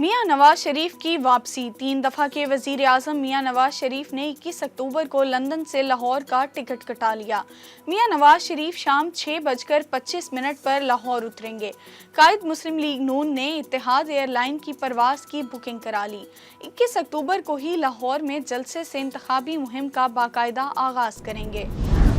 میاں نواز شریف کی واپسی 3 دفعہ کے وزیر اعظم میاں نواز شریف نے 21 اکتوبر کو لندن سے لاہور کا ٹکٹ کٹا لیا۔ میاں نواز شریف شام 6:25 پر لاہور اتریں گے۔ قائد مسلم لیگ نون نے اتحاد ایئر لائن کی پرواز کی بکنگ کرا لی۔ 21 اکتوبر کو ہی لاہور میں جلسے سے انتخابی مہم کا باقاعدہ آغاز کریں گے۔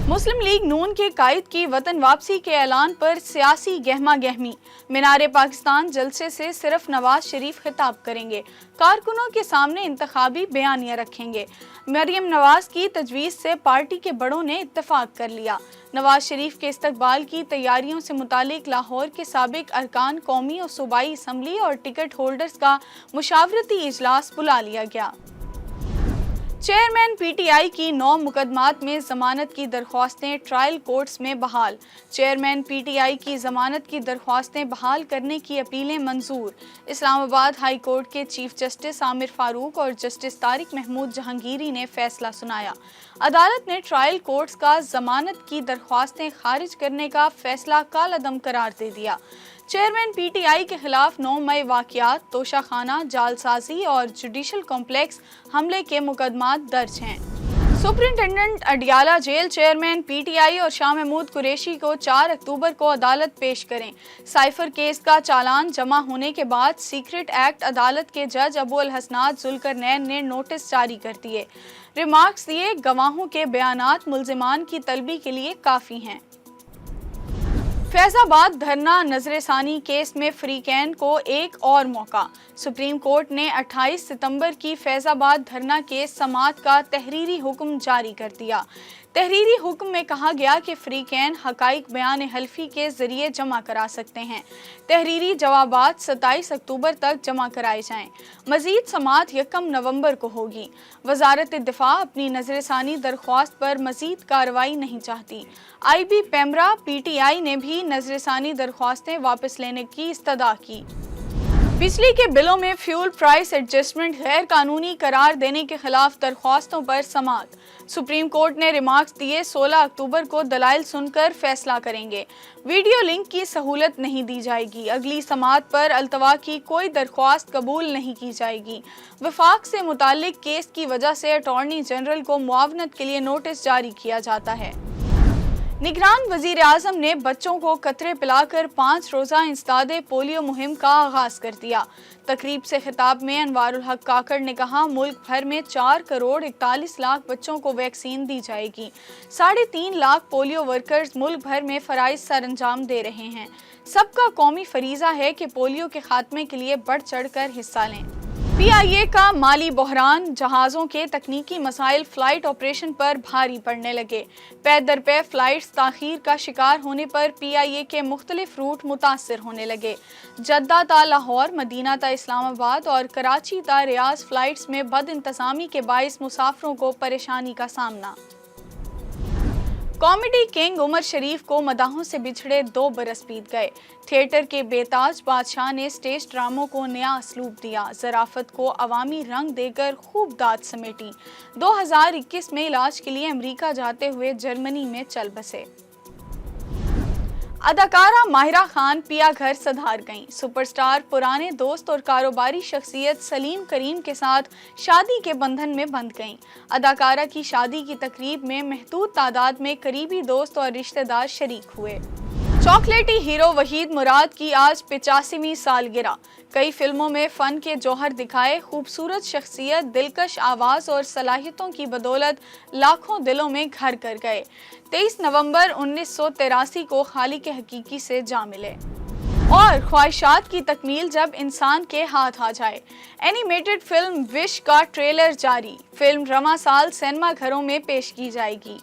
مسلم لیگ نون کے قائد کی وطن واپسی کے اعلان پر سیاسی گہما گہمی۔ مینار پاکستان جلسے سے صرف نواز شریف خطاب کریں گے، کارکنوں کے سامنے انتخابی بیانیہ رکھیں گے۔ مریم نواز کی تجویز سے پارٹی کے بڑوں نے اتفاق کر لیا۔ نواز شریف کے استقبال کی تیاریوں سے متعلق لاہور کے سابق ارکان قومی اور صوبائی اسمبلی اور ٹکٹ ہولڈرز کا مشاورتی اجلاس بلا لیا گیا۔ چیئرمین پی ٹی آئی کی 9 مقدمات میں ضمانت کی درخواستیں ٹرائل کورٹس میں بحال۔ چیئرمین پی ٹی آئی کی ضمانت کی درخواستیں بحال کرنے کی اپیلیں منظور۔ اسلام آباد ہائی کورٹ کے چیف جسٹس عامر فاروق اور جسٹس طارق محمود جہانگیری نے فیصلہ سنایا۔ عدالت نے ٹرائل کورٹس کا ضمانت کی درخواستیں خارج کرنے کا فیصلہ کالعدم قرار دے دیا۔ چیئرمین پی ٹی آئی کے خلاف 9 مئی واقعات، توشہ خانہ جعل سازی اور جوڈیشل کمپلیکس حملے کے مقدمات درج ہیں۔ Superintendent Adiala jail chairman P T I اور شاہ محمود قریشی کو 4 اکتوبر کو عدالت پیش کریں۔ سائفر کیس کا چالان جمع ہونے کے بعد سیکرٹ ایکٹ عدالت کے جج ابو الحسنات ذوالقرنین نے نوٹس جاری کر دیے۔ ریمارکس دیے، گواہوں کے بیانات ملزمان کی طلبی کے لیے کافی ہیں۔ فیض آباد دھرنا نظر ثانی کیس میں فریقین کو ایک اور موقع۔ سپریم کورٹ نے 28 ستمبر کی فیض آباد دھرنا کیس سماعت کا تحریری حکم جاری کر دیا۔ تحریری حکم میں کہا گیا کہ فریقین حقائق بیان حلفی کے ذریعے جمع کرا سکتے ہیں۔ تحریری جوابات 27 اکتوبر تک جمع کرائے جائیں۔ مزید سماعت 1 نومبر کو ہوگی۔ وزارت دفاع اپنی نظر ثانی درخواست پر مزید کارروائی نہیں چاہتی۔ I B PEMRA P T I نے بھی نظر ثانی درخواستیں واپس لینے کی استدعا کی۔ بجلی کے بلوں میں فیول پرائس ایڈجسٹمنٹ غیر قانونی قرار دینے کے خلاف درخواستوں پر سماعت۔ سپریم کورٹ نے ریمارکس دیے، 16 اکتوبر کو دلائل سن کر فیصلہ کریں گے۔ ویڈیو لنک کی سہولت نہیں دی جائے گی۔ اگلی سماعت پر التوا کی کوئی درخواست قبول نہیں کی جائے گی۔ وفاق سے متعلق کیس کی وجہ سے اٹارنی جنرل کو معاونت کے لیے نوٹس جاری کیا جاتا ہے۔ نگران وزیر اعظم نے بچوں کو قطرے پلا کر 5 روزہ انسداد پولیو مہم کا آغاز کر دیا۔ تقریب سے خطاب میں انوار الحق کاکڑ نے کہا، ملک بھر میں 4 کروڑ 41 لاکھ بچوں کو ویکسین دی جائے گی۔ 3.5 لاکھ پولیو ورکرز ملک بھر میں فرائض سر انجام دے رہے ہیں۔ سب کا قومی فریضہ ہے کہ پولیو کے خاتمے کے لیے بڑھ چڑھ کر حصہ لیں۔ پی آئی اے کا مالی بحران، جہازوں کے تکنیکی مسائل فلائٹ آپریشن پر بھاری پڑنے لگے۔ پے در پے فلائٹس تاخیر کا شکار ہونے پر پی آئی اے کے مختلف روٹ متاثر ہونے لگے۔ جدہ تا لاہور، مدینہ تا اسلام آباد اور کراچی تا ریاض فلائٹس میں بد انتظامی کے باعث مسافروں کو پریشانی کا سامنا۔ کامیڈی کنگ عمر شریف کو مداحوں سے بچھڑے 2 برس بیت گئے۔ تھیٹر کے بے تاج بادشاہ نے سٹیج ڈراموں کو نیا اسلوب دیا، ظرافت کو عوامی رنگ دے کر خوب داد سمیٹی۔ 2021 میں علاج کے لیے امریکہ جاتے ہوئے جرمنی میں چل بسے۔ اداکارہ ماہرہ خان پیا گھر صدھار گئیں۔ سپر سٹار پرانے دوست اور کاروباری شخصیت سلیم کریم کے ساتھ شادی کے بندھن میں بندھ گئیں۔ اداکارہ کی شادی کی تقریب میں محدود تعداد میں قریبی دوست اور رشتہ دار شریک ہوئے۔ چاکلیٹی ہیرو وحید مراد کی آج 85ویں سالگرہ۔ کئی فلموں میں فن کے جوہر دکھائے، خوبصورت شخصیت، دلکش آواز اور صلاحیتوں کی بدولت لاکھوں دلوں میں گھر کر گئے۔ 23 نومبر 1983 کو خالق حقیقی سے جا ملے۔ اور خواہشات کی تکمیل جب انسان کے ہاتھ آ جائے۔ اینیمیٹڈ فلم وش کا ٹریلر جاری۔ فلم رواں سال سینما گھروں میں پیش کی جائے گی۔